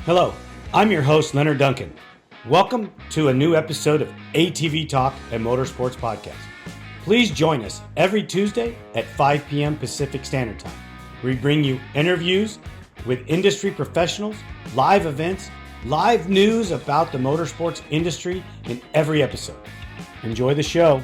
Hello, I'm your host, Leonard Duncan. Welcome to a new episode of ATV-TALK and Motorsports Podcast. Please join us every Tuesday at 5 p.m. Pacific Standard Time. We bring you interviews with industry professionals, live events, live news about the motorsports industry in every episode. Enjoy the show.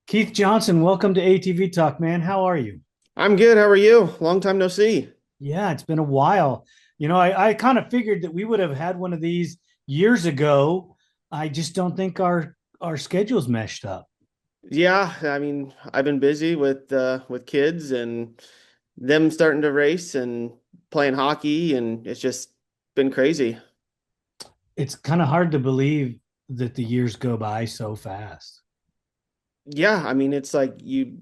Keith Johnson, welcome to ATV Talk, man. How are you? I'm good. How are you? Long time no see. Yeah, it's been a while. You know, I kind of figured that we would have had one of these years ago. I just don't think our schedules meshed up. Yeah, I mean, I've been busy with kids and them starting to race and playing hockey, and it's just been crazy. It's kind of hard to believe that the years go by so fast. Yeah, I mean, it's like you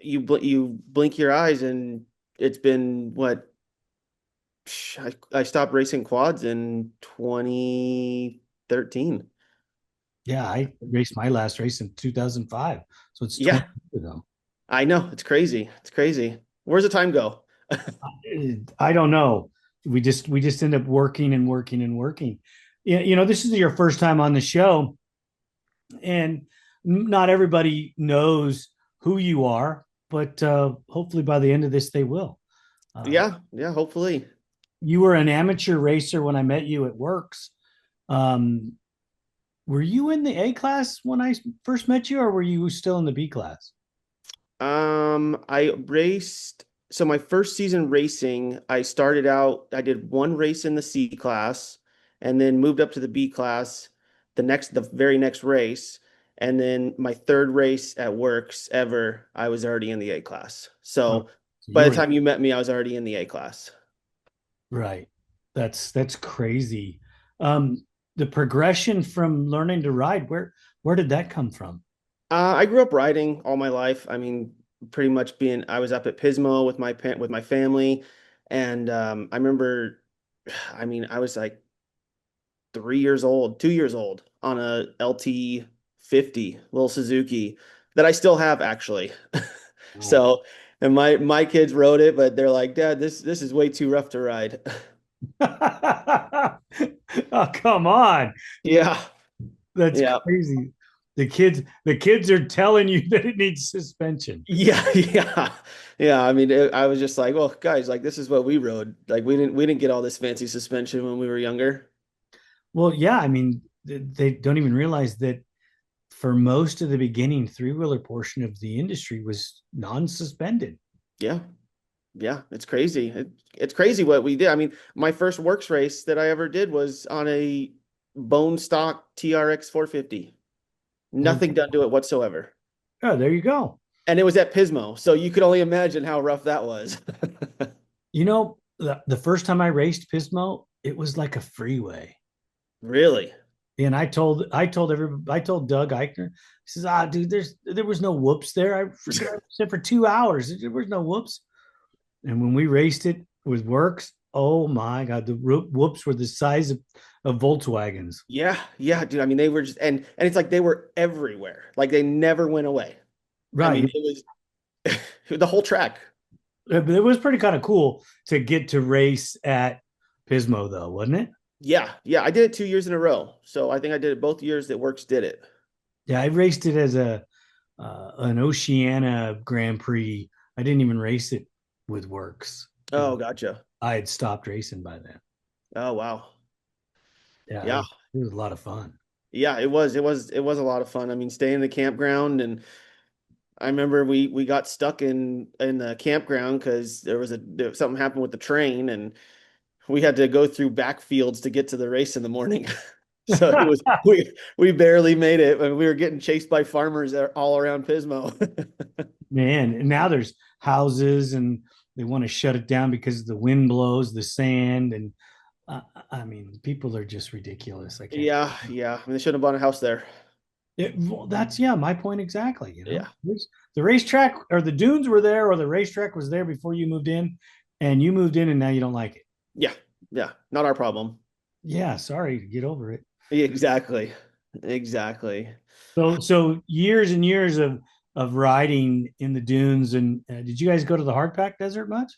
blink your eyes and it's been what I stopped racing quads in 2013. Yeah, I raced my last race in 2005. So it's 20 Yeah, years ago. I know. It's crazy. It's crazy. Where's the time go? I don't know. We just end up working and working and working. You know, this is your first time on the show, and not everybody knows who you are, but hopefully by the end of this, they will. Yeah, hopefully. You were an amateur racer when I met you at Works. Um, were you in the A class when I first met you, or were you still in the B class? I raced. So my first season racing, I started out, I did one race in the C class and then moved up to the B class the very next race. And then my third race at Works ever, I was already in the A class. Oh, So so you by the were time you met me, I was already in the A class. right. That's crazy. Um, the progression from learning to ride, where did that come from? I grew up riding all my life. I mean, pretty much I was up at Pismo with with my family, and I remember, I mean, I was like 3 years old, 2 years old on a LT 50 little Suzuki that I still have actually. Oh. So, and my kids rode it, but they're like, Dad, this is way too rough to ride. Oh, come on. Yeah, That's yeah. crazy. The kids are telling you that it needs suspension. Yeah, yeah, yeah. I mean, I was just like, well, guys, like this is what we rode. Like we didn't get all this fancy suspension when we were younger. Well, yeah, I mean, they don't even realize that for most of the beginning three-wheeler portion of the industry was non-suspended. Yeah, yeah. It's crazy. It's crazy what we did. I mean, my first works race that I ever did was on a bone stock TRX 450. Well, Nothing done to it whatsoever. oh, there you go. And it was at Pismo, so you could only imagine how rough that was. You know, the first time I raced Pismo, it was like a freeway. Really? And I told Doug Eichner, he says, dude, there was no whoops there. I said for 2 hours, there was no whoops. And when we raced it with Works, oh my God, the whoops were the size of Volkswagens. Yeah, yeah, dude. I mean, they were just and it's like they were everywhere. Like they never went away. I mean, Right. it was the whole track. It was pretty kind of cool to get to race at Pismo, though, wasn't it? Yeah, yeah. I did it 2 years in a row. So I think I did it both years that Works did it. Yeah, I raced it as a an Oceania Grand Prix. I didn't even race it with Works because Oh, gotcha. I had stopped racing by then. Oh, wow. Yeah, Yeah. it was a lot of fun. Yeah, it was a lot of fun. I mean, staying in the campground, and I remember we got stuck in the campground because something happened with the train, and we had to go through backfields to get to the race in the morning. So it was we barely made it, and we were getting chased by farmers all around Pismo. Man, and now there's houses and they want to shut it down because the wind blows, the sand, and I mean, people are just ridiculous. I can't. Yeah, yeah. I mean, they shouldn't have bought a house there. Well, that's yeah, my point exactly. You know, Yeah, the racetrack or the dunes were there, or the racetrack was there before you moved in, and you moved in, and now you don't like it. yeah, yeah. Not our problem. Yeah, sorry, get over it. Exactly, exactly. So years and years of of riding in the dunes. And did you guys go to the hardpack desert much?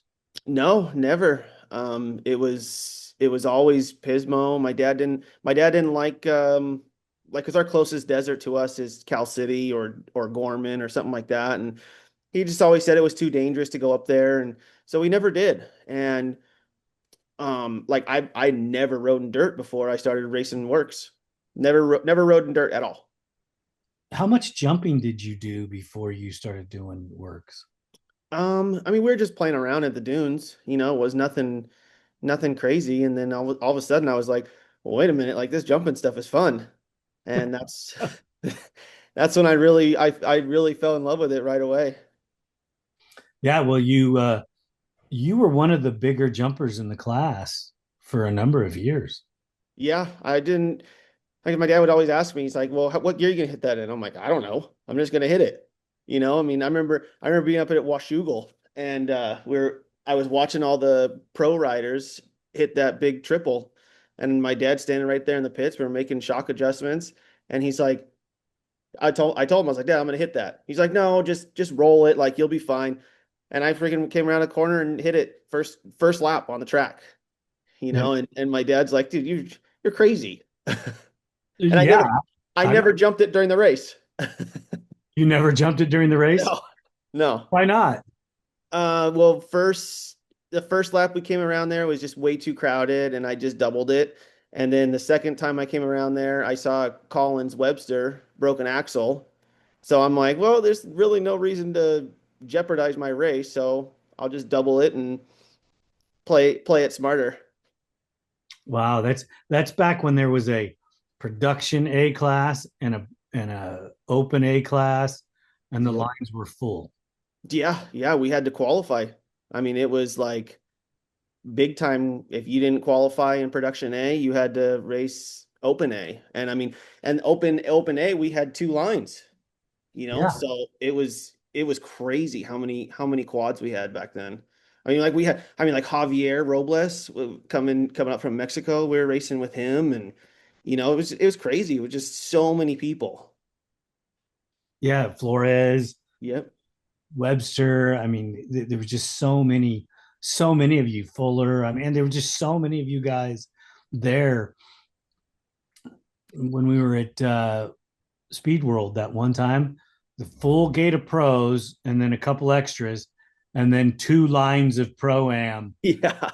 No, never. It was always Pismo. My dad didn't like because our closest desert to us is Cal City or Gorman or something like that, and he just always said it was too dangerous to go up there, and so we never did. And like I never rode in dirt before I started racing works. Never rode in dirt at all. How much jumping did you do before you started doing works? I mean, we were just playing around at the dunes, it was nothing crazy. And then all of a sudden I was like, well, wait a minute, like this jumping stuff is fun. And that's that's when I really fell in love with it right away. Yeah, well, you were one of the bigger jumpers in the class for a number of years. Yeah, I didn't like my dad would always ask me, he's like, well, what year are you gonna hit that in? I'm like, I don't know. I'm just gonna hit it. I mean, I remember being up at Washougal and I was watching all the pro riders hit that big triple, and my dad standing right there in the pits. We were making shock adjustments, and he's like, I told him, I was like, Dad, I'm gonna hit that. He's like, no, just roll it, like you'll be fine. And I freaking came around the corner and hit it first lap on the track, Yeah, and my dad's like, dude, you're crazy. And I yeah. never I I, never jumped it during the race. you never jumped it during the race? No. No. Why not? Well, the first lap we came around there was just way too crowded, and I just doubled it. And then the second time I came around there, I saw Collins Webster broken axle. So I'm like, well, there's really no reason to jeopardize my race, so I'll just double it and play it smarter. Wow, that's back when there was a production A class and a open A class, and the Yep. lines were full. Yeah, yeah, we had to qualify. I mean, it was like big time. If you didn't qualify in production A, you had to race open A. And I mean, and open A, we had two lines, Yeah, so it was crazy how many quads we had back then. I mean, like Javier Robles coming up from Mexico, we were racing with him, and it was crazy. It was just so many people. yeah. Flores, Yep. Webster. I mean, there was just so many of you. Fuller. I mean, there were just so many of you guys there when we were at Speed World that one time. The full gate of pros, and then a couple extras, and then two lines of pro am. Yeah.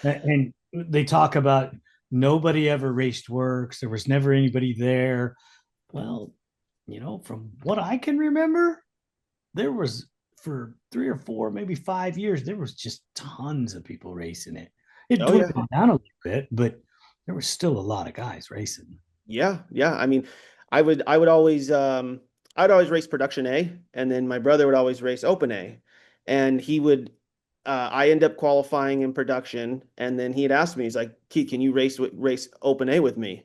And they talk about nobody ever raced works. There was never anybody there. Well, from what I can remember, there was for 3 or 4, maybe 5 years, there was just tons of people racing it. It Oh yeah. dwindled down a little bit, but there was still a lot of guys racing. Yeah, yeah. I mean, I'd always race production A, and then my brother would always race open A. And I end up qualifying in production, and then he'd ask me, he's like, Keith, can you race open A with me?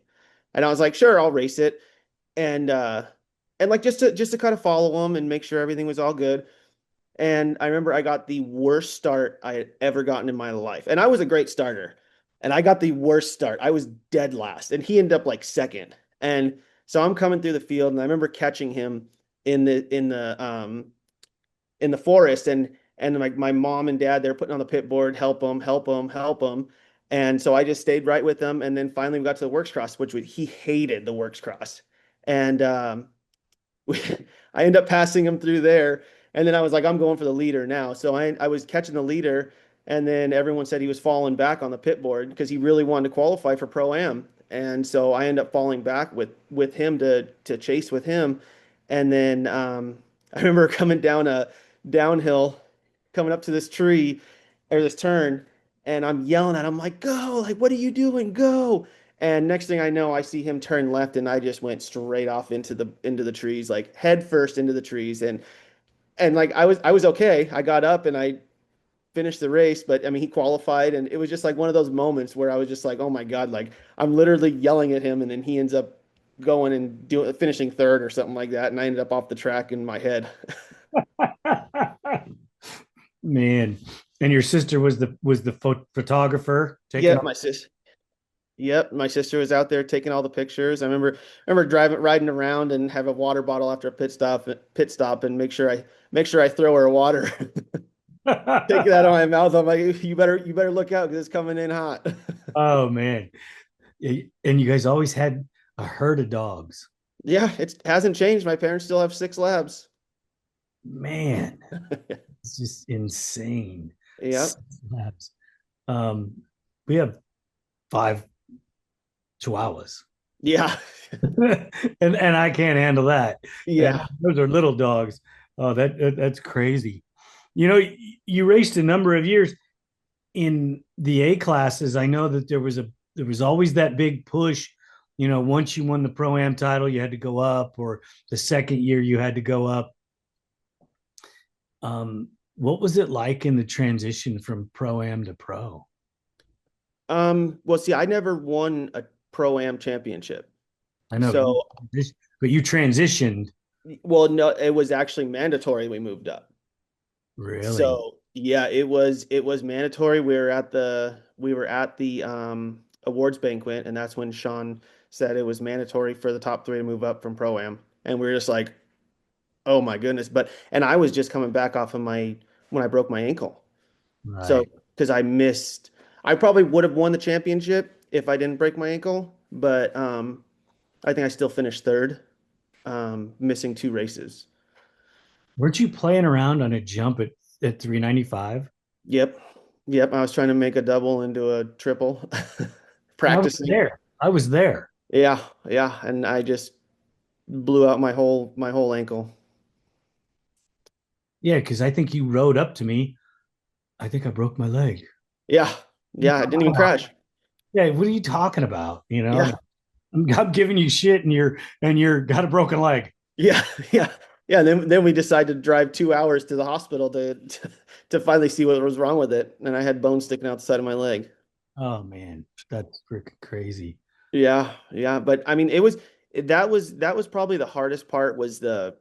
And I was like, sure, I'll race it. And like just to kind of follow him and make sure everything was all good. And I remember I got the worst start I had ever gotten in my life. And I was a great starter. And I got the worst start. I was dead last. And he ended up like second. And so I'm coming through the field, and I remember catching him in the forest, and my mom and dad, they're putting on the pit board, help him, help him, help him. And so I just stayed right with them. And then finally we got to the works cross, he hated the works cross. And we, I end up passing him through there. And then I was like, I'm going for the leader now. So I was catching the leader, and then everyone said he was falling back on the pit board because he really wanted to qualify for Pro Am. And so I end up falling back with him to chase with him. And then I remember coming down a downhill, coming up to this tree or this turn, and I'm yelling at him like, "Go! Like, what are you doing? Go!" And next thing I know, I see him turn left, and I just went straight off into the trees, like head first into the trees. And like I was okay. I got up and I finished the race, but I mean he qualified, and it was just like one of those moments where I was just like, oh my God, like I'm literally yelling at him, and then he ends up going and finishing third or something like that, and I ended up off the track in my head. Man, and your sister was the photographer taking Yeah, all. my sis. Yep, my sister was out there taking all the pictures. I remember driving riding around and have a water bottle after a pit stop and make sure I throw her water. Take that out of my mouth. I'm like, you better look out because it's coming in hot. Oh man. And you guys always had a herd of dogs. Yeah, it hasn't changed. My parents still have 6 labs. Man, it's just insane. Yep. Six labs. Um, we have 5 Chihuahuas. Yeah. And I can't handle that. And Yeah. those are little dogs. Oh, that's crazy. You know, you raced a number of years in the A classes. I know that there was always that big push. You know, once you won the pro am title, you had to go up, or the second year you had to go up. What was it like in the transition from pro am to pro? Well, see, I never won a pro-am championship. I know, So, but you transitioned. well, no, it was actually mandatory we moved up. Really? So, yeah, it was mandatory. We were at the awards banquet, and that's when Sean said it was mandatory for the top three to move up from pro-am. And we were just like, oh my goodness. And I was just coming back off of when I broke my ankle. So, Right. because I probably would have won the championship if I didn't break my ankle, but I think I still finished third, missing 2 races. Weren't you playing around on a jump at 395? Yep. Yep. I was trying to make a double into a triple, I was practicing. there. I was there. Yeah. Yeah. And I just blew out my whole ankle. Yeah, because I think you rode up to me. I think I broke my leg. Yeah. Yeah. I didn't even crash. Yeah, what are you talking about? Yeah. I'm giving you shit, and you're got a broken leg. Yeah. Yeah. Yeah. And then we decided to drive 2 hours to the hospital to finally see what was wrong with it. And I had bones sticking out the side of my leg. Oh man, that's freaking crazy. Yeah, yeah, but I mean, that was probably the hardest part was the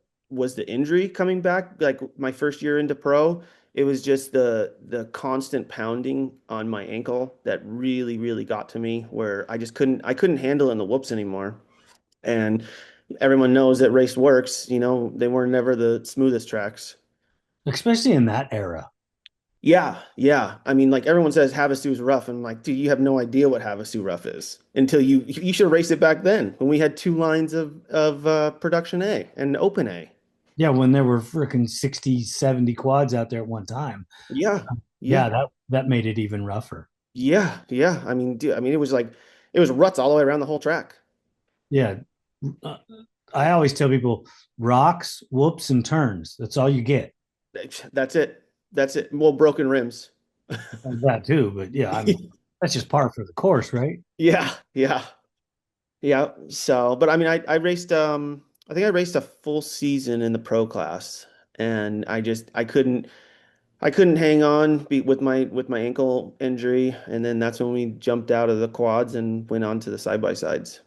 injury coming back. Like my first year into pro, it was just the constant pounding on my ankle that really got to me, where I couldn't handle it in the whoops anymore. And everyone knows that race works. They were never the smoothest tracks. Especially in that era. Yeah, yeah. I mean, like everyone says Havasu is rough. And I'm like, dude, you have no idea what Havasu rough is until you should have raced it back then when we had 2 lines of production A and open A. Yeah, when there were freaking 60, 70 quads out there at one time. Yeah, yeah, Yeah, that made it even rougher. yeah, yeah. I mean, dude, I mean, it was ruts all the way around the whole track. Yeah. Uh, I always tell people rocks, whoops, and turns. That's all you get. That's it. That's it. Well, broken rims. That too, but yeah, I mean that's just par for the course, right? Yeah, yeah, yeah. So, but I mean, I think I raced a full season in the pro class, and I couldn't hang on with my ankle injury, and then that's when we jumped out of the quads and went on to the side by sides.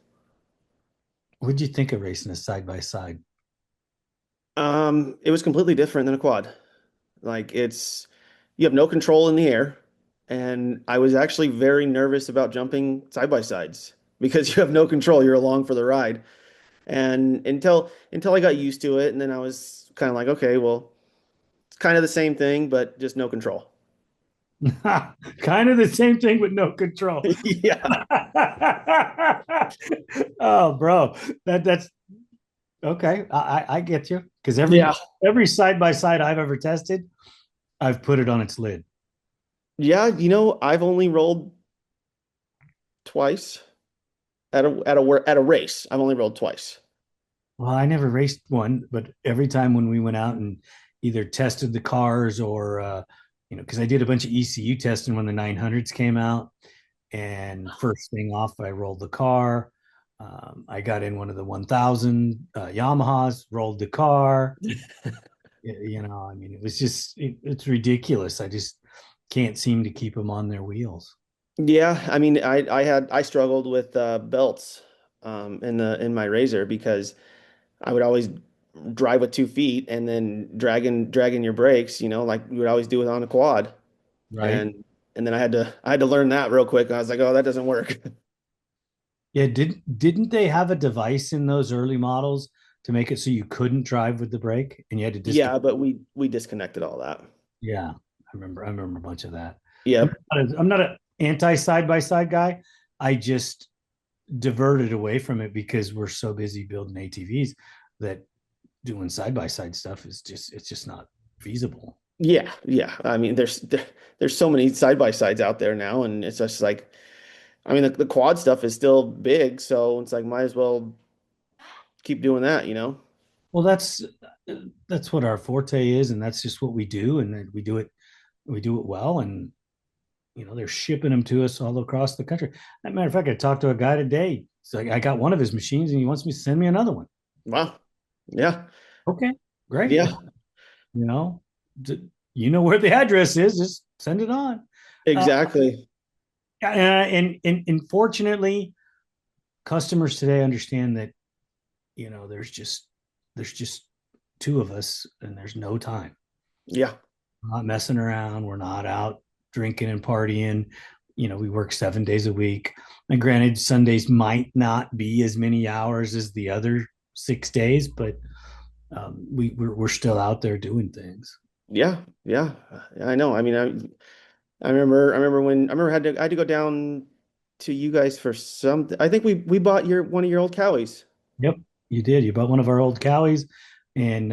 What'd you think of racing a side by side? It was completely different than a quad. Like you have no control in the air, and I was actually very nervous about jumping side by sides because you have no control. You're along for the ride, and until I got used to it, and then I was kind of like, okay, well, it's kind of the same thing, but just no control. Kind of the same thing with no control. Yeah, Oh, bro, that's okay. I get you because yeah, every side by side I've ever tested, I've put it on its lid. yeah. I've only rolled twice at a race. I've only rolled twice. Well, I never raced one, but every time when we went out and either tested the cars or because I did a bunch of ECU testing when the 900s came out, and first thing off, I rolled the car. I got in one of the 1000 Yamahas, rolled the car. I mean, it was it's ridiculous. I just can't seem to keep them on their wheels. Yeah, I mean, I struggled with belts in my razor because I would always drive with 2 feet and then dragging your brakes, like you would always do it on a quad. Right. And then I had to learn that real quick. I was like, oh, that doesn't work. Yeah, didn't they have a device in those early models to make it so you couldn't drive with the brake and you had to Yeah, disconnect? but we disconnected all that. Yeah, I remember a bunch of that. Yep. I'm not an anti side by side guy. I just diverted away from it because we're so busy building ATVs that doing side by side stuff is just it's just not feasible. Yeah, yeah. I mean, there's so many side by sides out there now, and it's just like, I mean, the quad stuff is still big, so it's like might as well keep doing that, you know? Well, that's what our forte is, and that's just what we do, and we do it well, and they're shipping them to us all across the country. As a matter of fact, I talked to a guy today. So I got one of his machines, and he wants me to send me another one. Wow. Yeah, Okay, great. yeah, You know, you know where the address is. Just send it on. Uh, exactly. and fortunately, customers today understand that there's just two of us, and there's no time. Yeah, We're not messing around. We're not out drinking and partying. We work 7 days a week. And granted, Sundays might not be as many hours as the other 6 days, but we're still out there doing things. yeah, yeah. I know. I mean, I had to go down to you guys for some. I think we bought your one of your old cowies. Yep, you did. You bought one of our old cowies, and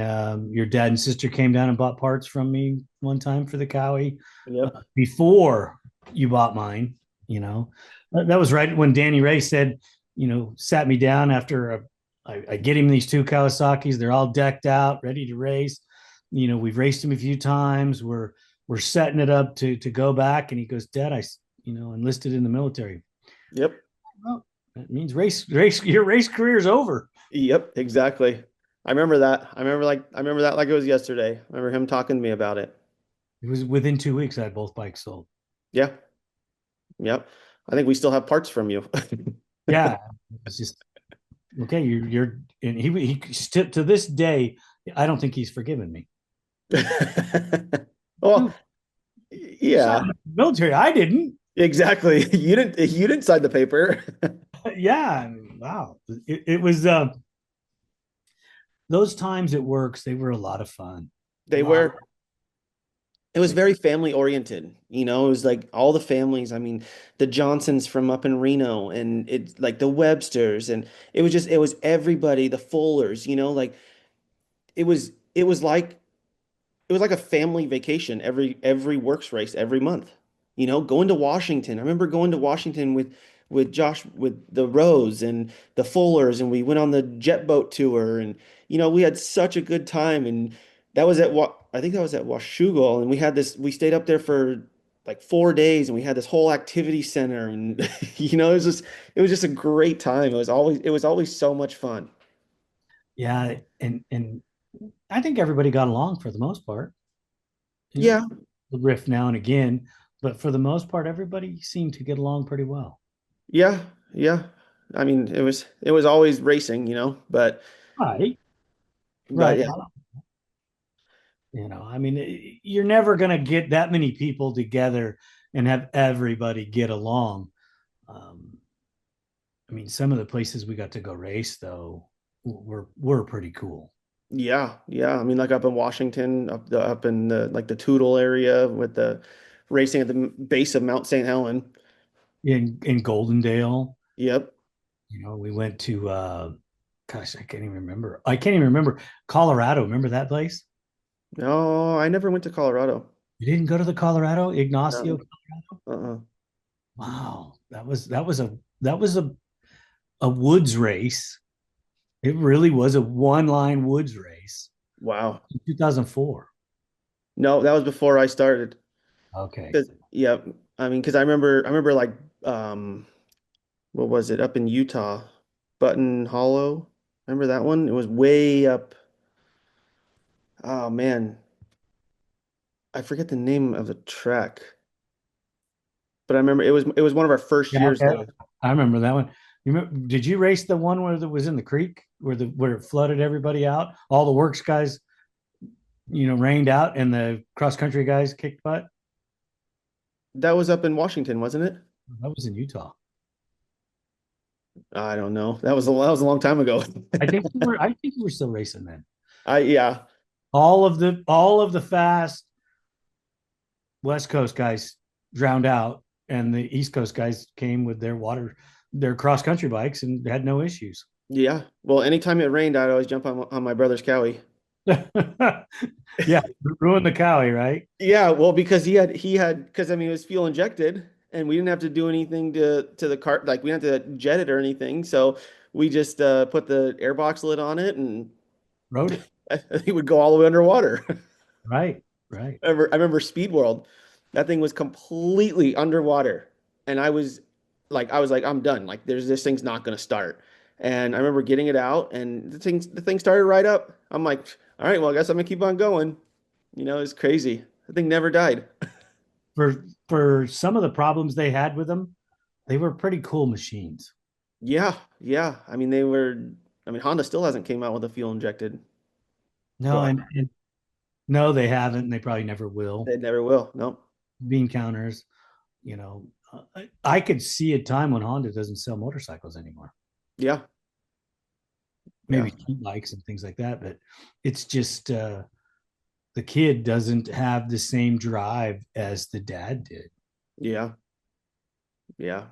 your dad and sister came down and bought parts from me one time for the cowie Yep. before you bought mine. That was right when Danny Ray said, sat me down after I get him these two Kawasaki's. They're all decked out, ready to race. We've raced him a few times. We're setting it up to go back, and he goes, Dad, I enlisted in the military. Yep. Well, that means your race career is over. Yep, exactly. I remember that. I remember that like it was yesterday. I remember him talking to me about it. It was within 2 weeks I had both bikes sold. Yeah. Yep. I think we still have parts from you. Yeah, it's just okay. And he still to this day, I don't think he's forgiven me. Well, Dude, you yeah, signed up for the military. I didn't. exactly. You didn't sign the paper. Yeah, wow. It was those times at works. They were a lot of fun. A They lot. were It was very family oriented, you know. It was like all the families. I mean, the Johnsons from up in Reno, and it's like the Websters, and it was everybody, the Fullers, you know, like it was like it was like a family vacation every works race every month. You know, going to Washington. I remember going to Washington with Josh with the Rose and the Fullers, and we went on the jet boat tour, and you know, we had such a good time. And that was at what I think that was at Washougal, and we stayed up there for like 4 days, and we had this whole activity center, and you know, it was just a great time. It was always so much fun. Yeah, and I think everybody got along for the most part. Yeah, The riff now and again, but for the most part, everybody seemed to get along pretty well. yeah, yeah. I mean, it was always racing, you know, Right, but right. yeah, I mean, you're never going to get that many people together and have everybody get along. Um, I mean, some of the places we got to go race though were pretty cool. yeah, yeah. I mean, like up in Washington, up in the like the Toutle area with the racing at the base of Mount St. Helen. In Goldendale, Yep. we went to gosh, I can't even remember. I can't even remember Colorado. Remember that place? No, I never went to Colorado. You didn't go to the Colorado, No. Ignacio? Uh-uh. Wow, that was a woods race. It really was a one line woods race Wow. in 2004. No, that was before I started. Okay. 'Cause, yeah, I mean, because I remember like um, what was it up in Utah, Button Hollow? Remember that one? It was way up. Oh man, I forget the name of the track. But I remember it was one of our first Yeah, years okay. there. I remember that one. Did you race the one where it was in the creek where it flooded everybody out? All the works guys, rained out and the cross country guys kicked butt? That was up in Washington, wasn't it? That was in Utah. I don't know. That was a long time ago. I think you were still racing then. Yeah. All of the fast West Coast guys drowned out, and the East Coast guys came with their cross country bikes and had no issues. Yeah. Well, anytime it rained, I'd always jump on my brother's Cowie. Yeah, ruin the cowie, right? Yeah, well, because he had because I mean it was fuel injected and we didn't have to do anything to the cart, like we didn't have to jet it or anything. So we just put the airbox lid on it and Rode it. I think it would go all the way underwater. Right, right. I remember Speed World. That thing was completely underwater. And I was like, I'm done. Like this thing's not gonna start. And I remember getting it out and the thing started right up. I'm like, all right, well, I guess I'm gonna keep on going. It's crazy. The thing never died. For some of the problems they had with them, they were pretty cool machines. Yeah, yeah. I mean, Honda still hasn't came out with a fuel injected, No, but and no, they haven't, and they probably never will. they never will. No. Bean counters, you know, I could see a time when Honda doesn't sell motorcycles anymore. Yeah, yeah, Maybe cheap bikes and things like that, but it's just the kid doesn't have the same drive as the dad did. yeah, yeah.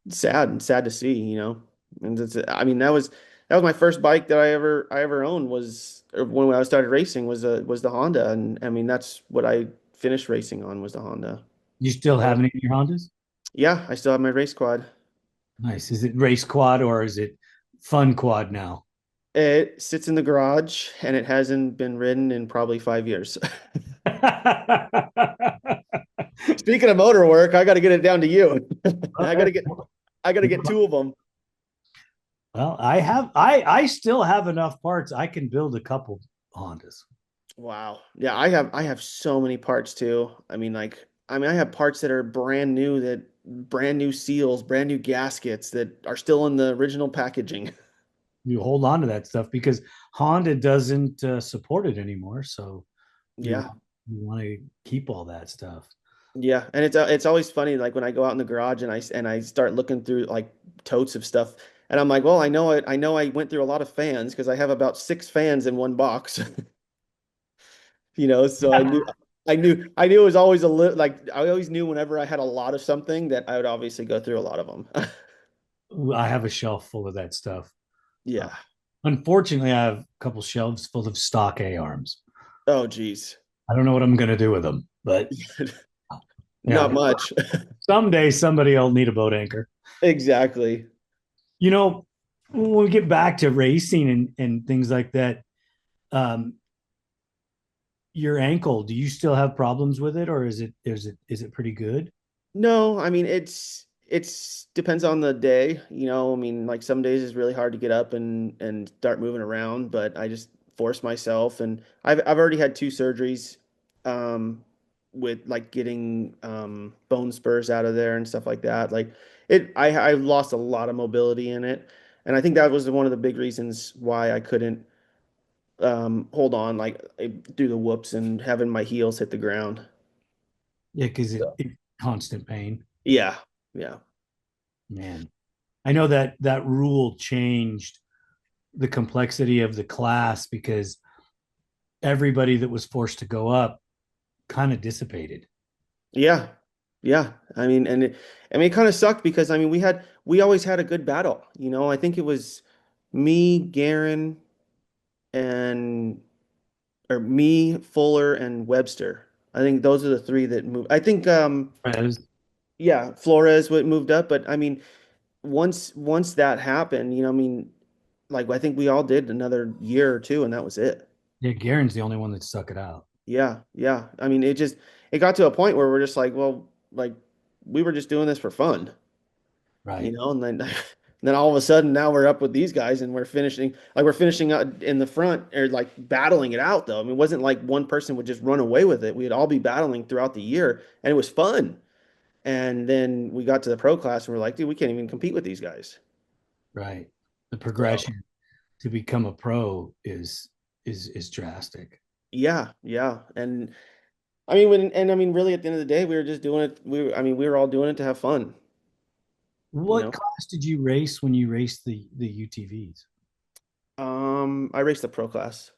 It's sad and sad to see. And I mean, that was my first bike that I ever owned was or when I started racing was the Honda, and I mean that's what I finished racing on was the Honda. You still have any of your Hondas? Yeah, I still have my race quad. Nice. Is it race quad or is it fun quad now? It sits in the garage and it hasn't been ridden in probably 5 years. Speaking of motor work, I got to get it down to you. I got to get I got to get two of them. Well, I still have enough parts. I can build a couple Hondas. Wow. Yeah, I have so many parts too. I have parts that are brand new seals, brand new gaskets that are still in the original packaging. You hold on to that stuff because Honda doesn't support it anymore. So you Yeah. you want to keep all that stuff. Yeah, and it's always funny like when I go out in the garage and I start looking through like totes of stuff and I'm like, "Well, I know it. I know I went through a lot of fans because I have about 6 fans in one box." So I knew it was always a little like I always knew whenever I had a lot of something that I would obviously go through a lot of them. I have a shelf full of that stuff. Uh, Yeah. Unfortunately, I have a couple shelves full of stock A arms. Oh, geez. I don't know what I'm going to do with them, but Not yeah, much. someday somebody will need a boat anchor. Exactly. You know, when we get back to racing and things like that, um, your ankle, do you still have problems with it, or is it pretty good? No, I mean it's depends on the day, I mean like some days it's really hard to get up and start moving around, but I just force myself and I've already had two surgeries um with like getting bone spurs out of there and stuff like that. Like I lost a lot of mobility in it. And I think that was one of the big reasons why I couldn't hold on like do the whoops and having my heels hit the ground. Yeah, because So, it constant pain. yeah. Yeah. Man, I know that rule changed the complexity of the class because everybody that was forced to go up kind of dissipated. Yeah. Yeah. I mean, it kind of sucked because I mean, we always had a good battle. I think it was me, Garen, and or me, Fuller, and Webster. I think those are the three that moved. I think Whereas, yeah, Flores would moved up, but I mean, once that happened, I mean, like I think we all did another year or two and that was it. yeah, Garen's the only one that stuck it out. Yeah, yeah. I mean, it got to a point where we're just like, well, like we were just doing this for fun. Right, And then then all of a sudden now we're up with these guys and we're finishing out in the front or like battling it out though. I mean, it wasn't like one person would just run away with it. We'd all be battling throughout the year and it was fun. And then we got to the pro class and we're like, dude, we can't even compete with these guys. right. The So progression to become a pro is drastic. yeah, yeah. And I mean really at the end of the day we were just doing it. I mean we were all doing it to have fun. you What know. class did you race when you raced the UTVs? I raced the pro class.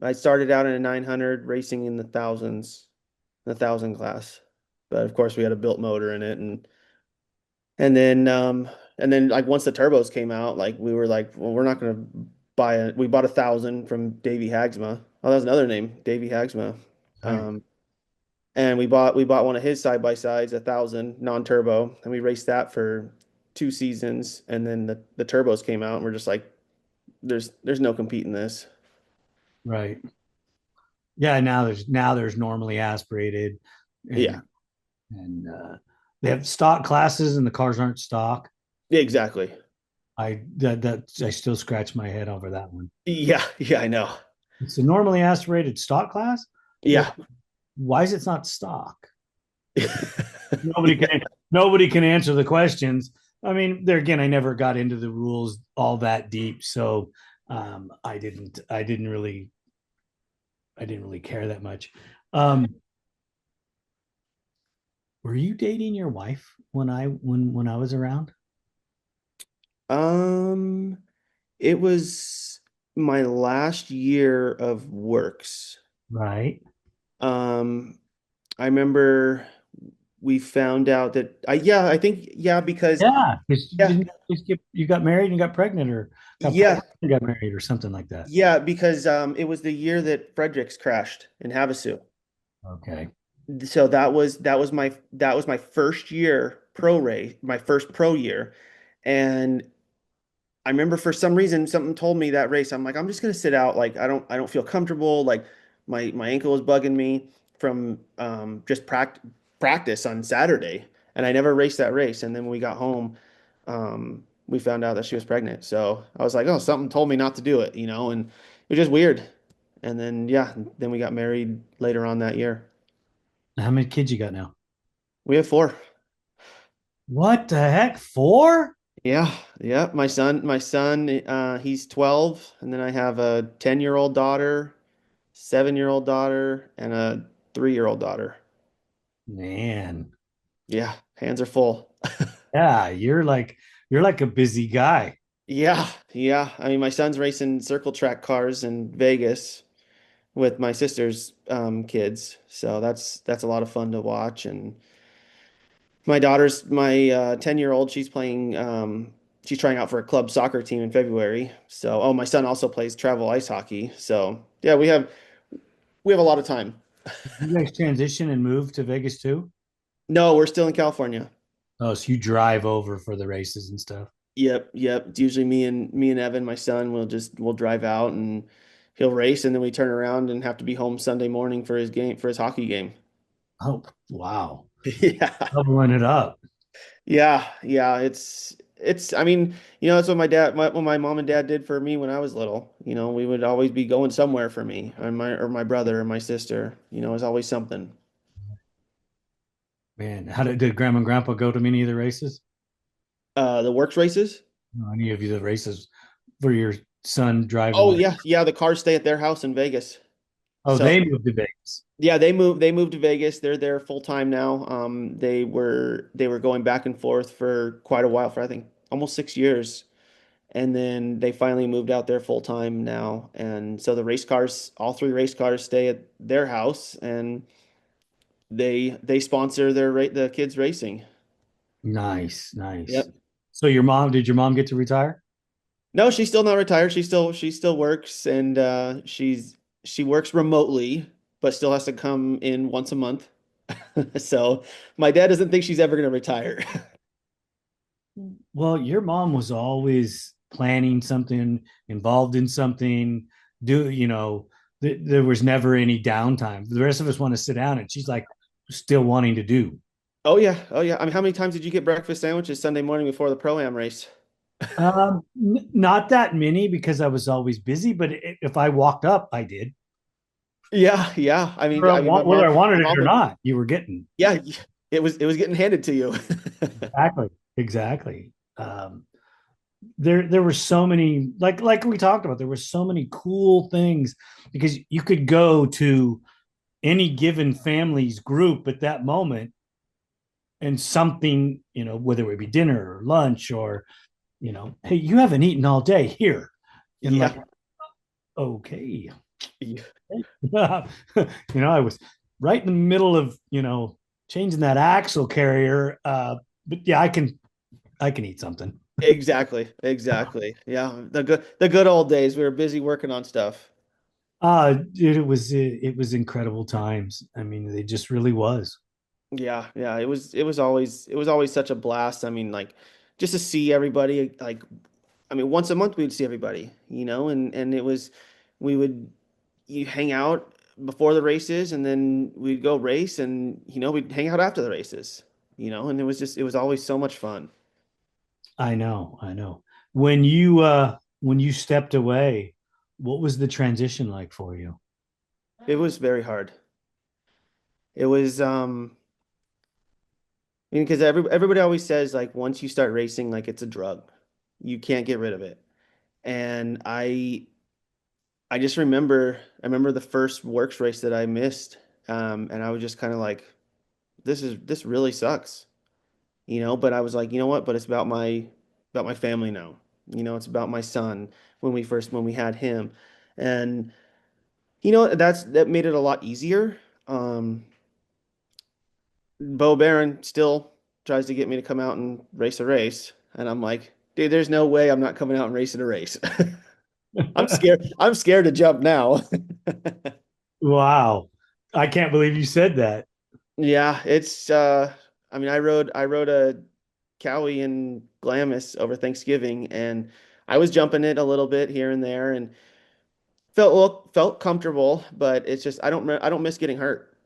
I started out in a 900 racing in the thousand class. But of course we had a built motor in it and then like once the turbos came out, like we were like, well, we're not gonna we bought 1,000 from Davey Hagsma. Oh, that was another name, Davey Hagsma. Nice. Um, and we bought one of his side by sides, 1,000 non-turbo, and we raced that for 2 seasons. And then the turbos came out, and we're just like, there's no competing this. Right. Yeah, now there's normally aspirated Yeah, and they have stock classes and the cars aren't stock. yeah, exactly. I still scratch my head over that one. Yeah, yeah, I know. It's a normally aspirated stock class. Yeah. Well, why is it not stock? Nobody Yeah. can nobody can answer the questions. I mean, there again, I never got into the rules all that deep, so I didn't really care that much. Um, were you dating your wife when I was around? Um, it was my last year of works. Right. Um, I remember we found out that yeah, I think yeah, because Yeah, because you yeah, didn't just get you got married and got pregnant, or got yeah, pregnant and got married, or something like that. yeah, because it was the year that Fredericks crashed in Havasu. Okay. So that was my first year pro race, my first pro year. And I remember for some reason something told me that race. I'm like, I'm just gonna sit out. Like I don't feel comfortable. Like my ankle was bugging me from just practice on Saturday, and I never raced that race. And then when we got home, we found out that she was pregnant. So I was like, oh, something told me not to do it. And it was just weird. And then yeah, then we got married later on that year. How many kids you got now? We have four. What the heck? Four? Yeah, yeah. My son, he's 12, and then I have a 10-year-old daughter, 7-year-old daughter, and a 3-year-old daughter. Man. Yeah, hands are full. Yeah, you're like a busy guy. Yeah, yeah. I mean, my son's racing circle track cars in Vegas with my sister's kids, so that's a lot of fun to watch. And my 10-year-old, she's trying out for a club soccer team in February. So, oh, my son also plays travel ice hockey. So, yeah, we have a lot of time. You guys transition and move to Vegas too? No, we're still in California. Oh, so you drive over for the races and stuff. Yep, yep. It's usually me and Evan, my son, we'll drive out and he'll race, and then we turn around and have to be home Sunday morning for his hockey game. Oh, wow. Yeah. Doubling it up. Yeah, yeah. It's I mean, that's what my mom and dad did for me when I was little. We would always be going somewhere for me or my brother or my sister. It was always something. Man, did Grandma and Grandpa go to many of the races? The works races? Any of you the races for your son driving Oh the yeah, yeah, the cars stay at their house in Vegas. Oh, So they moved to Vegas. yeah, they moved to Vegas. They're there full time now. They were going back and forth for quite a while, for I think almost 6 years. And then they finally moved out there full time now. And so all three race cars stay at their house, and they sponsor the kids racing. Nice, nice. Yep. So did your mom get to retire? No, she's still not retired. She still works, and she works remotely, but still has to come in once a month. So my dad doesn't think she's ever going to retire. Well, your mom was always planning something, involved in something, there was never any downtime. The rest of us want to sit down and she's like still wanting to do. Oh yeah, oh yeah. I mean, how many times did you get breakfast sandwiches Sunday morning before the pro-am race? Not that many because I was always busy, but if I walked up, I did. Yeah, yeah. I mean, Whether I wanted my it mom or would. not, you were getting. Yeah, it was getting handed to you. Exactly. Exactly. There were so many like we talked about, there were so many cool things because you could go to any given family's group at that moment and something, whether it be dinner or lunch or, hey, you haven't eaten all day here. And like, Yeah. okay. Yeah. I was right in the middle of, changing that axle carrier. But yeah, I can eat something. Exactly. Exactly. Yeah. The good old days. We were busy working on stuff. Dude, it was incredible times. I mean, it just really was. Yeah, yeah, it was always such a blast. I mean, like just to see everybody, like I mean, once a month we'd see everybody, and it was we would you hang out before the races and then we'd go race and we'd hang out after the races, and it was always so much fun. I know, I know. When you stepped away, what was the transition like for you? It was very hard. It was I mean, because everybody always says like once you start racing, like it's a drug. You can't get rid of it. And I just I remember the first works race that I missed, and I was just kind of like, this really sucks, But I was like, you know what? But it's about my family now. It's about my son when we had him, and that made it a lot easier. Um, Bo Barron still tries to get me to come out and race a race, and I'm like, dude, there's no way I'm not coming out and racing a race. I'm scared. I'm scared to jump now. Wow. I can't believe you said that. Yeah, I mean I rode a Cowie in Glamis over Thanksgiving and I was jumping it a little bit here and there and felt comfortable, but it's just I don't miss getting hurt.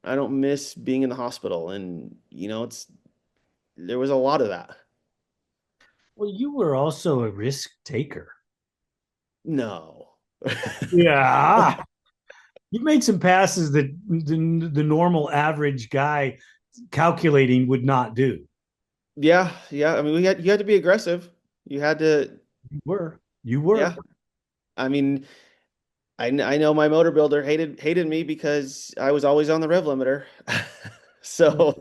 I don't miss being in the hospital and it's there was a lot of that. Well, you were also a risk taker. No. Yeah. You made some passes that the normal average guy calculating would not do. Yeah, yeah. I mean, you had to be aggressive. You had to, You were. You were. yeah. I mean, I know my motor builder hated me because I was always on the rev limiter. So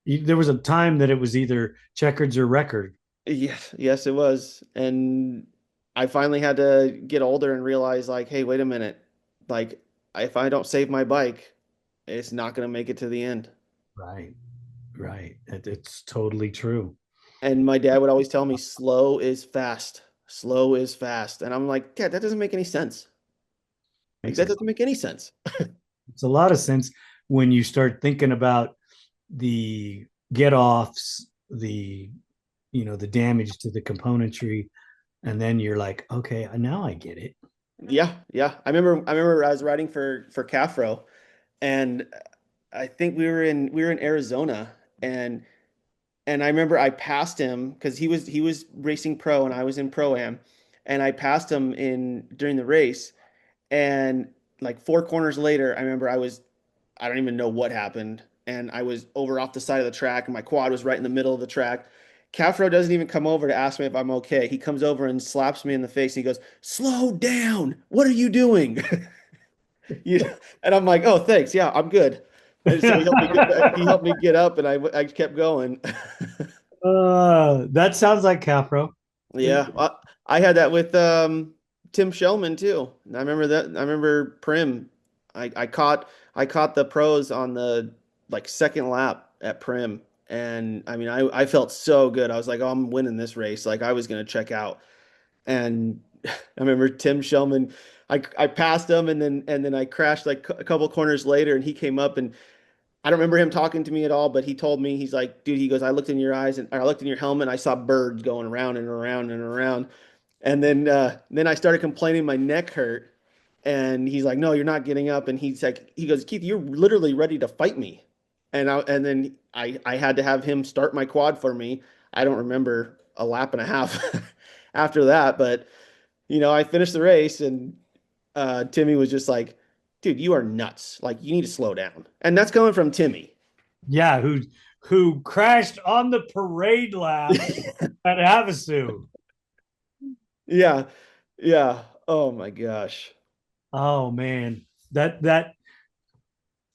There was a time that it was either checkers or record. yes, yes, it was. And I finally had to get older and realize like, hey, wait a minute. Like if I don't save my bike, it's not going to make it to the end. Right. Right. It's totally true. And my dad would always tell me slow is fast. Slow is fast. And I'm like, Dad, that doesn't make any sense. Like Makes that doesn't make any sense. it's a lot of sense when you start thinking about the get offs, the damage to the componentry, and then you're like, okay, now I get it. Yeah, yeah. I remember I was riding for Cafro and I think we were in Arizona and I remember I passed him because he was racing pro and I was in pro am and I passed him in during the race and like four corners later I don't even know what happened and I was over off the side of the track and my quad was right in the middle of the track. Cafro doesn't even come over to ask me if I'm okay. He comes over and slaps me in the face. And he goes, "Slow down. What are you doing?" You, and I'm like, "Oh, thanks. Yeah, I'm good." And so he helped me get up, and I kept going. That sounds like Capro. Yeah, I had that with Tim Shellman too. And I remember that. I remember Prim. I caught the pros on the like second lap at Prim, and I mean I felt so good. I was like, oh, I'm winning this race. Like I was gonna check out, and I remember Tim Shellman. I passed him, and then I crashed like a couple corners later, and he came up and I don't remember him talking to me at all, but he told me, he's like, dude, he goes, I looked in your eyes and or I looked in your helmet and I saw birds going around and around and around. And then I started complaining my neck hurt. And he's like, no, you're not getting up. And he goes, Keith, you're literally ready to fight me. And then I had to have him start my quad for me. I don't remember a lap and a half after that, but I finished the race and Timmy was just like, dude, you are nuts. Like, you need to slow down. And that's coming from Timmy. Yeah, who crashed on the parade lap at Havasu. Yeah. Yeah. Oh my gosh. Oh man, that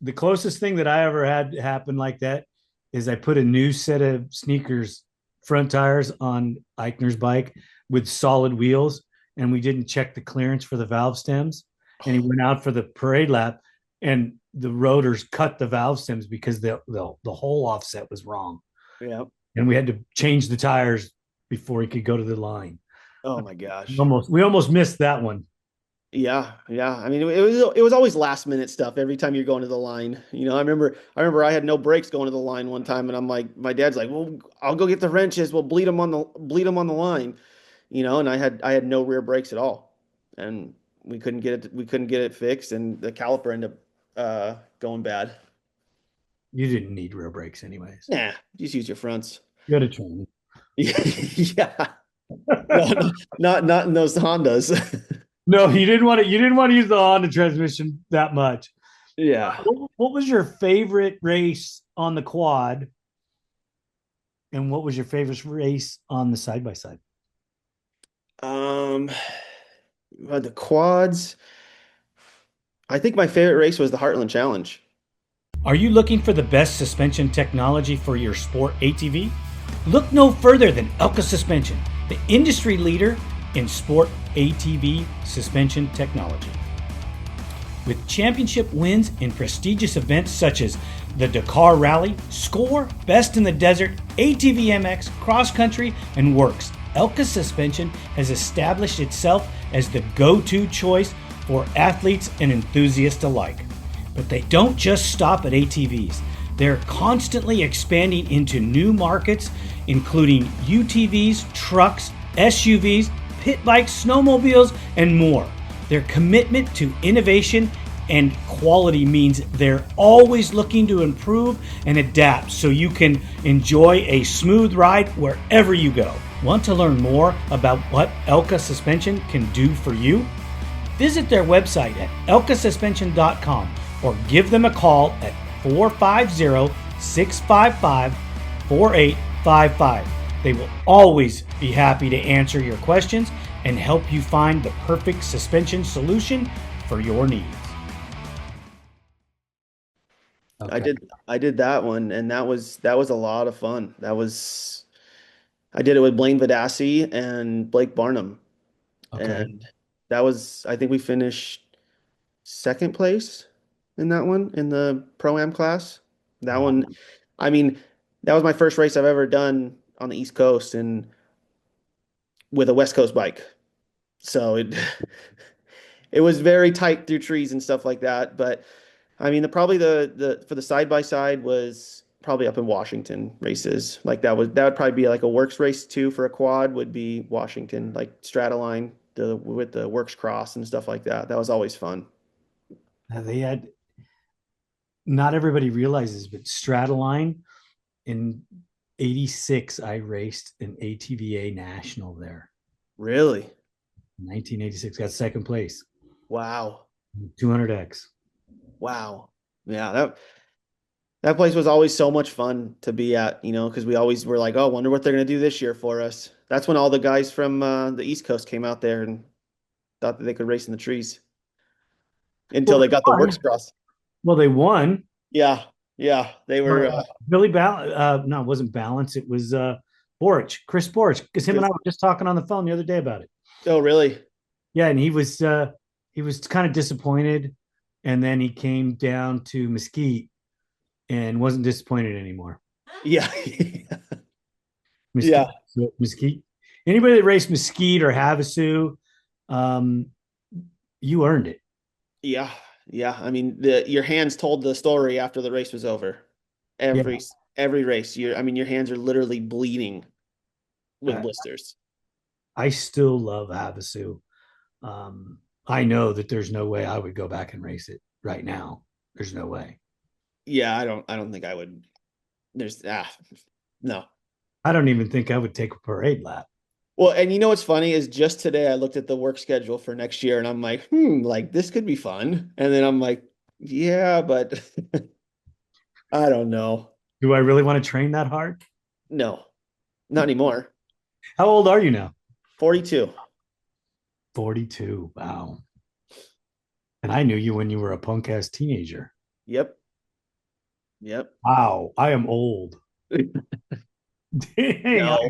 the closest thing that I ever had happen like that is I put a new set of sneakers front tires on Eichner's bike with solid wheels, and we didn't check the clearance for the valve stems. And he went out for the parade lap, and the rotors cut the valve stems because the whole offset was wrong, Yeah. and we had to change the tires before he could go to the line. Oh my gosh. We almost missed that one. Yeah, yeah. I mean, it was always last minute stuff every time you're going to the line. I remember I had no brakes going to the line one time, and I'm like, my dad's like, "Well, I'll go get the wrenches. We'll bleed them on the line," and I had no rear brakes at all, and we couldn't get it fixed, and the caliper ended up going bad. You didn't need rear brakes anyways. Nah, just use your fronts. Go to training. Yeah, no, no, not in those Hondas. No, you didn't want to. You didn't want to use the Honda transmission that much. Yeah. What was your favorite race on the quad, and what was your favorite race on the side by side? Um, the quads. I think my favorite race was the Heartland Challenge. Are you looking for the best suspension technology for your sport ATV? Look no further than Elka Suspension, the industry leader in sport ATV suspension technology. With championship wins in prestigious events such as the Dakar Rally, Score, Best in the Desert, ATV MX, Cross Country, and WORCS, Elka Suspension has established itself as the go-to choice for athletes and enthusiasts alike. But they don't just stop at ATVs. They're constantly expanding into new markets, including UTVs, trucks, SUVs, pit bikes, snowmobiles, and more. Their commitment to innovation and quality means they're always looking to improve and adapt so you can enjoy a smooth ride wherever you go. Want to learn more about what Elka Suspension can do for you? Visit their website at elkasuspension.com or give them a call at 450-655-4855. They will always be happy to answer your questions and help you find the perfect suspension solution for your needs. I Okay. did that one, and that was a lot of fun. I did it with Blaine Vidassi and Blake Barnum, Okay. and I think we finished second place in that one in the Pro-Am class. That Wow. one, I mean, that was my first race I've ever done on the East Coast and with a West Coast bike. So it it was very tight through trees and stuff like that. But I mean, probably the for the side by side was probably up in Washington races. Like that would probably be like a works race too for a quad would be Washington, like Strataline with the works cross and stuff like that. That was always fun. They had, not everybody realizes, but Strataline in '86, I raced an ATVA national there. Really? 1986, got second place, Wow. 200X. Wow. Yeah, that place was always so much fun to be at, because we always were like, oh, wonder what they're gonna do this year for us. That's when all the guys from the East Coast came out there and thought that they could race in the trees Well, until they they got the works won. cross. Well, they won. Yeah, yeah, they were. Billy no, it wasn't Balance. It was Chris Borich, because him and I were just talking on the phone the other day about it. Oh, really? Yeah, and he was kind of disappointed, and then he came down to Mesquite and wasn't disappointed anymore. Yeah, Mesquite, yeah, Mesquite. Anybody that raced Mesquite or Havasu, um, you earned it. yeah, yeah. I mean, your hands told the story after the race was over. Yeah, Every every race, I mean, your hands are literally bleeding with I, blisters. I still love Havasu. I know that there's no way I would go back and race it right now. There's no way. Yeah, I don't think I would. There's no. I don't even think I would take a parade lap. Well, and what's funny is just today I looked at the work schedule for next year and I'm like, like this could be fun. And then I'm like, yeah, but I don't know. Do I really want to train that hard? No, not anymore. How old are you now? 42. 42. Wow. And I knew you when you were a punk ass teenager. Yep. Yep. Wow. I am old. Dang, No.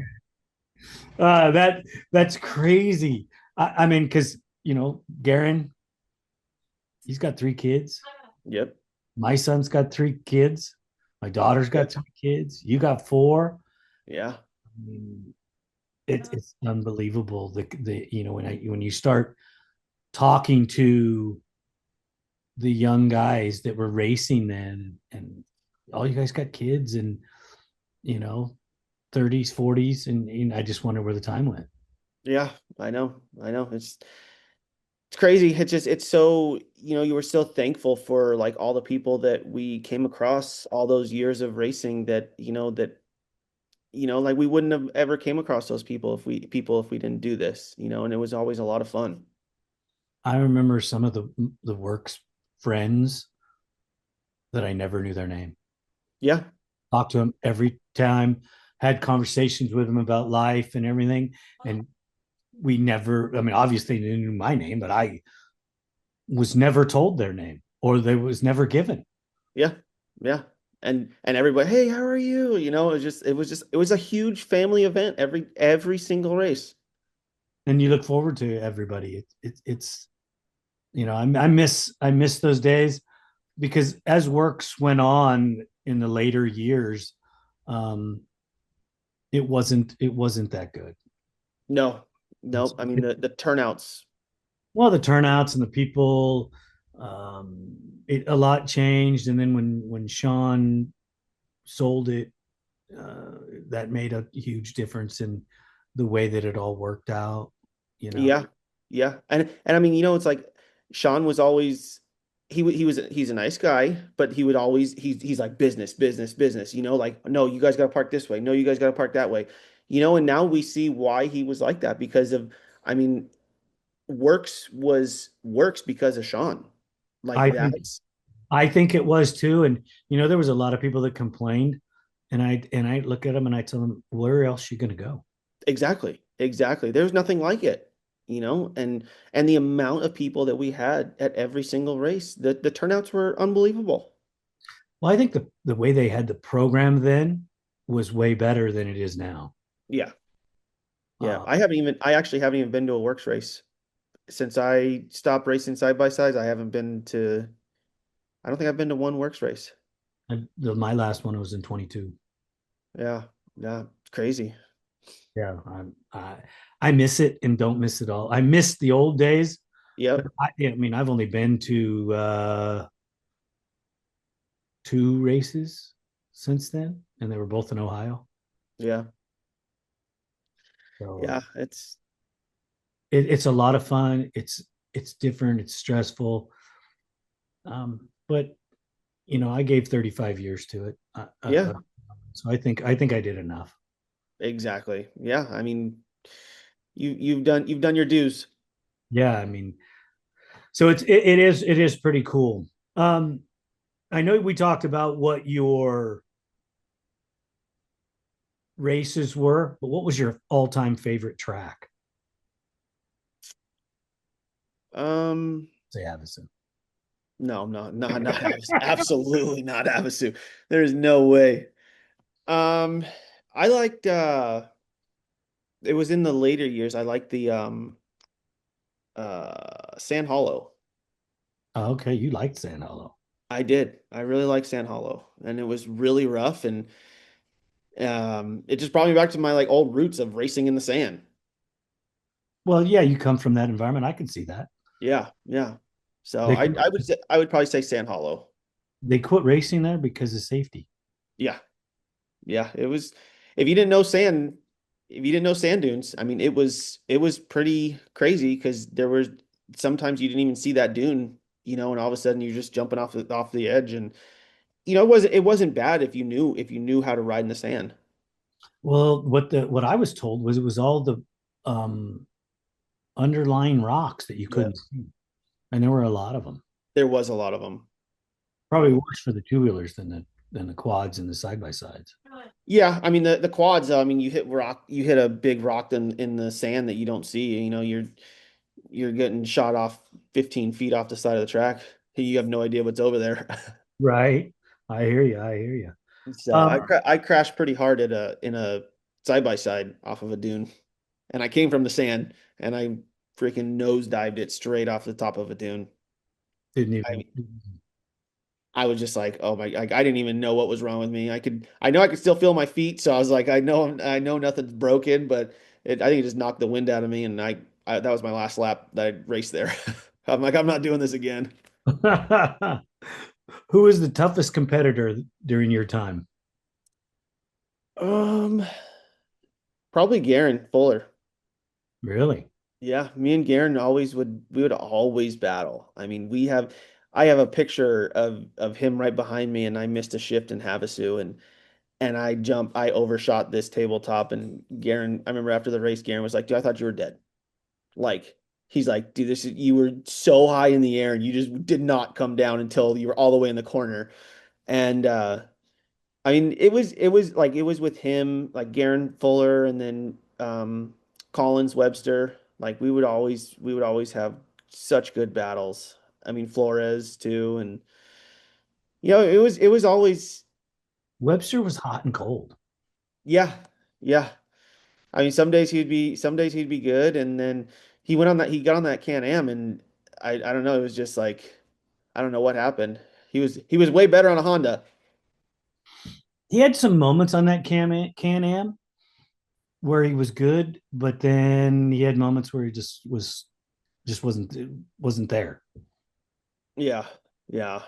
that that's crazy. I mean, because Garen, he's got 3 kids. Yep. My son's got 3 kids. My daughter's got Yep. 3 kids. You got 4. Yeah. I mean, it's unbelievable. The when you start talking to the young guys that were racing then, and all you guys got kids and you know 30s, 40s, and I just wonder where the time went. Yeah. I know. I know. It's crazy. It's just it's so, you were so thankful for like all the people that we came across all those years of racing that like we wouldn't have ever came across those people if we didn't do this, and it was always a lot of fun. I remember some of the works friends that I never knew their name. Yeah. Talked to them every time, had conversations with them about life and everything, and we never. I mean, obviously they knew my name, but I was never told their name or they was never given. Yeah. Yeah. And everybody, hey, how are you? It was a huge family event every single race. And you look forward to everybody. It's I miss those days because as works went on in the later years, um, it wasn't that good. No, It's, no. I mean the turnouts. well, the turnouts and the people, um, a lot changed. And then when Sean sold it, uh, that made a huge difference in the way that it all worked out. You know, Yeah. Yeah. And I mean, it's like Sean was always he's a nice guy, but he would always he's like business, business, business, like no, you guys got to park this way. No, you guys got to park that way. And now we see why he was like that because of I mean, works because of Sean. Like I think that's I think it was too. And there was a lot of people that complained, and I look at them and I tell them, where else you going to go? exactly. Exactly. There's nothing like it, and the amount of people that we had at every single race, the turnouts were unbelievable. Well, I think the way they had the program then was way better than it is now. Yeah. Yeah. Uh, I actually haven't even been to a works race since I stopped racing side by sides. I don't think I've been to one works race. my last one was in 22. Yeah. Yeah. It's crazy. Yeah, I miss it and don't miss it all. I miss the old days, but Yep. I mean, I've only been to 2 races since then, and they were both in Ohio. Yeah. So Yeah. it's a lot of fun. It's different. It's stressful. But I gave 35 years to it. Yeah. So I think I did enough. Exactly. Yeah. I mean, you've done your dues. Yeah, I mean, so it is pretty cool. Um, I know we talked about what your races were, but what was your all-time favorite track? Um, Say Avison. no, no, not Havasu. Absolutely not Havasu. There's no way. Um, I liked it was in the later years. I liked the Sand Hollow. Oh, okay, you liked San Hollow. I did. I really liked Sand Hollow, and it was really rough, and it just brought me back to my like old roots of racing in the sand. Well, yeah, you come from that environment. I can see that. Yeah, yeah. So They I would probably say Sand Hollow. they quit racing there because of safety. Yeah, yeah. It was if you didn't know sand, if you didn't know sand dunes, I mean, it was pretty crazy because there was sometimes you didn't even see that dune, and all of a sudden you're just jumping off the edge, and it wasn't bad if you knew how to ride in the sand. Well, what I was told was it was all the um, underlying rocks that you Yeah, couldn't see, and there were a lot of them. there was a lot of them. Probably worse for the two-wheelers than the quads and the side by sides. Yeah, I mean the quads. I mean you hit a big rock in the sand that you don't see. You're getting shot off 15 feet off the side of the track. You have no idea what's over there. Right. I hear you. I hear you. So Um, I crashed pretty hard at a in a side by side off of a dune, and I came from the sand, and I freaking nosedived it straight off the top of a dune. didn't I even. I was just like, oh my, I didn't even know what was wrong with me. I know I could still feel my feet, so I was like, I know nothing's broken, but I think it just knocked the wind out of me, and that was my last lap that I raced there. I'm like, I'm not doing this again. Who was the toughest competitor during your time? Um, Probably Garen Fuller. Really? Yeah, me and Garen we would always battle. I mean, I have a picture of him right behind me, and I missed a shift in Havasu, and I overshot this tabletop, and Garen, I remember after the race, Garen was like, dude, I thought you were dead. Like, he's like, dude, you were so high in the air and you just did not come down until you were all the way in the corner. And I mean, it was with him, like Garen Fuller and then Collins Webster. Like we would always have such good battles. I mean, Flores too, and it was always Webster was hot and cold. yeah, yeah. I mean, some days he'd be good, and then he got on that Can-Am, and I don't know, it was just like I don't know what happened. He was way better on a Honda. He had some moments on that Can Am where he was good, but then he had moments where he just wasn't there. Yeah, yeah,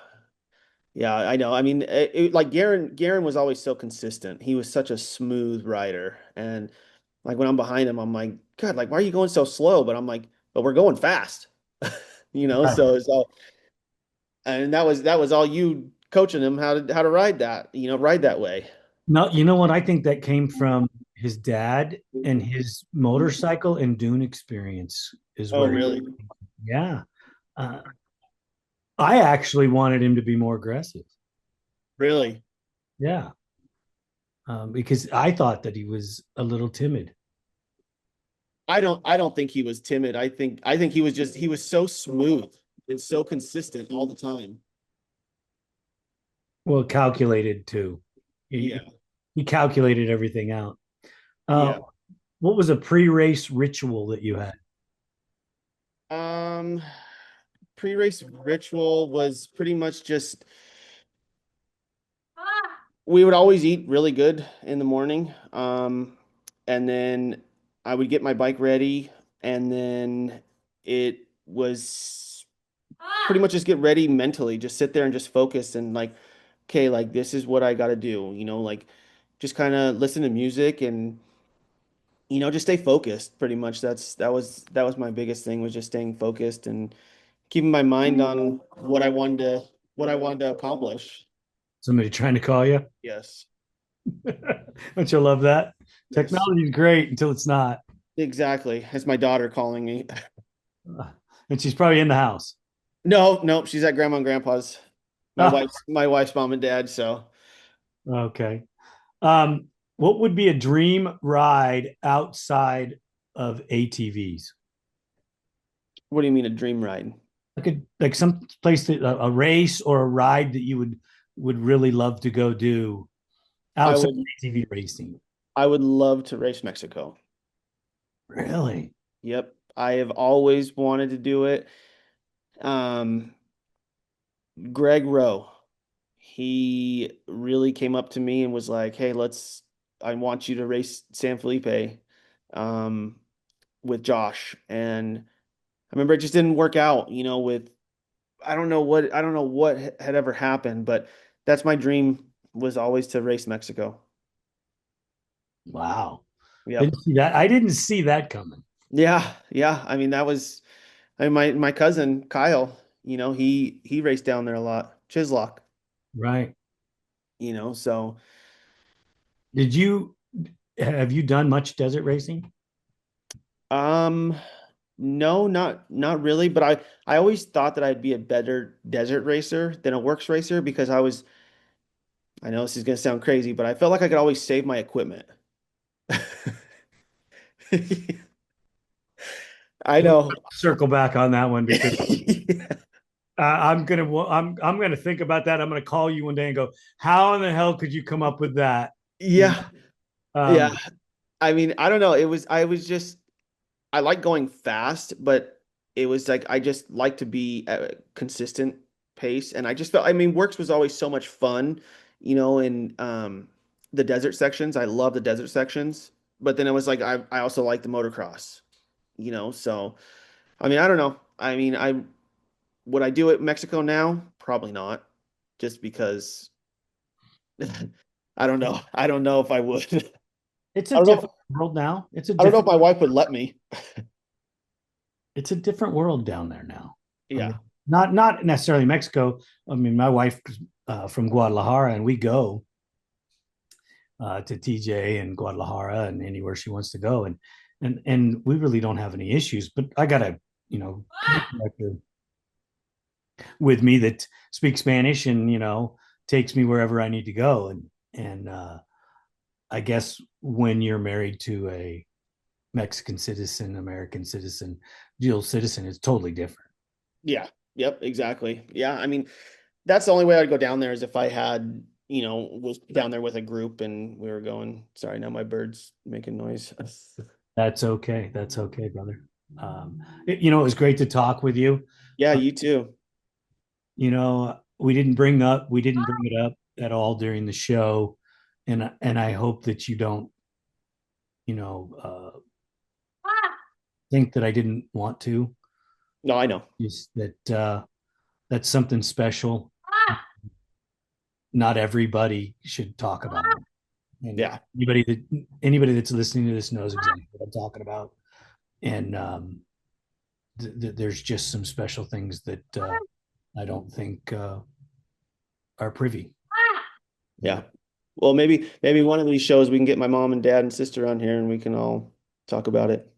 yeah. I know. I mean, like Garen was always so consistent. He was such a smooth rider, and like when I'm behind him, I'm like, God, like why are you going so slow? But I'm like, but we're going fast, Right. So it's all, and that was all you coaching him how to ride that, ride that way. No, you know what? I think that came from his dad and his motorcycle and dune experience is Oh, where he, really? yeah. Uh, I actually wanted him to be more aggressive. Really? Yeah. Because I thought that he was a little timid. I don't think he was timid. I think he was so smooth and so consistent all the time. Well, calculated too. Yeah. He calculated everything out. Uh, Yeah. what was a pre-race ritual that you had? Um, Pre-race ritual was pretty much just we would always eat really good in the morning. And then I would get my bike ready, and then it was pretty much just get ready mentally, just sit there and just focus and like, okay, like this is what I got to do, like just kind of listen to music and just stay focused pretty much. That was my biggest thing was just staying focused and keeping my mind on what I wanted to accomplish. Somebody trying to call you? Yes. Don't you love that? Yes. Technology is great until it's not. Exactly. It's my daughter calling me. And she's probably in the house. No, no, she's at grandma and grandpa's. Ah, My wife's mom and dad, so okay. Um, what would be a dream ride outside of ATVs? what do you mean a dream ride? Like some place that a race or a ride that you would really love to go do I outside of would ATV racing. I would love to race Mexico. Really? Yep. I have always wanted to do it. Um, Greg Rowe, he really came up to me and was like, "Hey, I want you to race San Felipe, um, with Josh." And I remember it just didn't work out, with I don't know what had ever happened, but that's my dream was always to race Mexico. Wow. Yep. Didn't see that. I didn't see that coming. Yeah, yeah. I mean, my cousin Kyle, he raced down there a lot. Chislock, Right. so Did you have you done much desert racing? um no, not really, but I always thought that I'd be a better desert racer than a works racer because I know this is gonna sound crazy, but I felt like I could always save my equipment. I We'll know. circle back on that one because I'm gonna think about that. I'm gonna call you one day and go, how in the hell could you come up with that? You Yeah. know, Yeah. I mean, I don't know. I like going fast, but it was like I just like to be at a consistent pace. And I just felt, I mean, Works was always so much fun, in the desert sections. I love the desert sections. But then it was like I also like the motocross, so I mean, I don't know. I mean, I would I do it in Mexico now? Probably not, just because I don't know. I don't know if I would. it's I a don't different know. world now. I don't know if my wife would let me. It's a different world down there now. I Yeah. mean, not necessarily Mexico. I mean, my wife from Guadalajara, and we go to TJ and Guadalajara and anywhere she wants to go, and we really don't have any issues. But I got a director with me that speaks Spanish and takes me wherever I need to go, and I guess when you're married to a Mexican citizen, American citizen, dual citizen, it's totally different. Yeah. Yep. Exactly. Yeah. I mean, that's the only way I'd go down there is if I had, was down there with a group and we were going. Sorry, now my bird's making noise. That's okay. That's okay, brother. It was great to talk with you. Yeah, you too. We didn't bring it up at all during the show, and I hope that you don't, you know, think that I didn't want to. No, I know. Just that that's something special. Not everybody should talk about it, and Yeah. anybody that's listening to this knows exactly what I'm talking about. And there's just some special things that I don't think are privy. Yeah. Well, maybe one of these shows we can get my mom and dad and sister on here and we can all talk about it.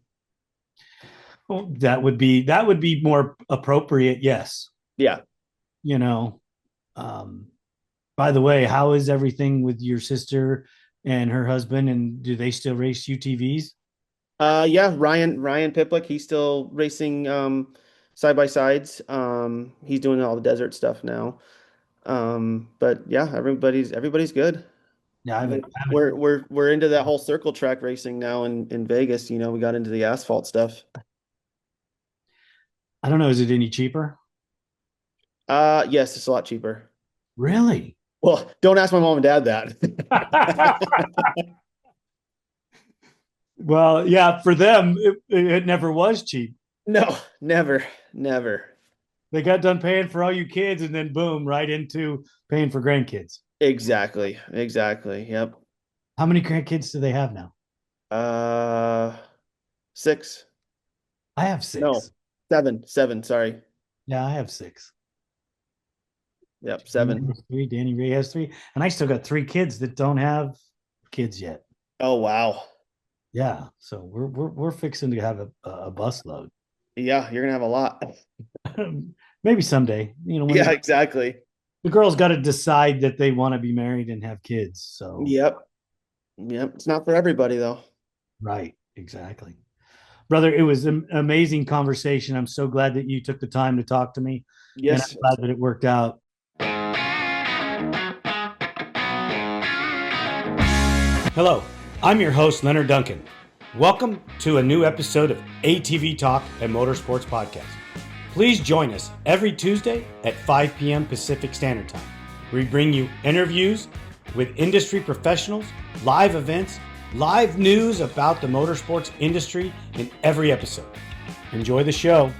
Well, that would be more appropriate. Yes. Yeah. You know. Um, by the way, how is everything with your sister and her husband? And do they still race UTVs? Yeah, Ryan Piplick, he's still racing side by sides. He's doing all the desert stuff now. But yeah, everybody's good. Yeah, I haven't. I haven't. We're into that whole circle track racing now in Vegas. We got into the asphalt stuff. I don't know. Is it any cheaper? Yes, it's a lot cheaper. Really? Well, don't ask my mom and dad that. Well, yeah. For them, it never was cheap. No, never, never. They got done paying for all you kids, and then boom, right into paying for grandkids. Exactly, exactly. Yep. How many grandkids do they have now? Uh, Six. I have No, six. seven. Sorry. Yeah, I have six. Yep, Gina seven. has three. Danny Ray has three, and I still got three kids that don't have kids yet. Oh wow. Yeah, so we're fixing to have a bus load. Yeah, you're gonna have a lot. Maybe someday. When Yeah, exactly. the girls got to decide that they want to be married and have kids. So Yep. Yep. It's not for everybody though. right, exactly, brother. It was an amazing conversation. I'm so glad that you took the time to talk to me, and Yes. I'm glad that it worked out. Hello, I'm your host, Leonard Duncan. Welcome to a new episode of ATV-TALK and Motorsports Podcast. Please join us every Tuesday at 5 p.m. Pacific Standard Time. We bring you interviews with industry professionals, live events, live news about the motorsports industry in every episode. Enjoy the show.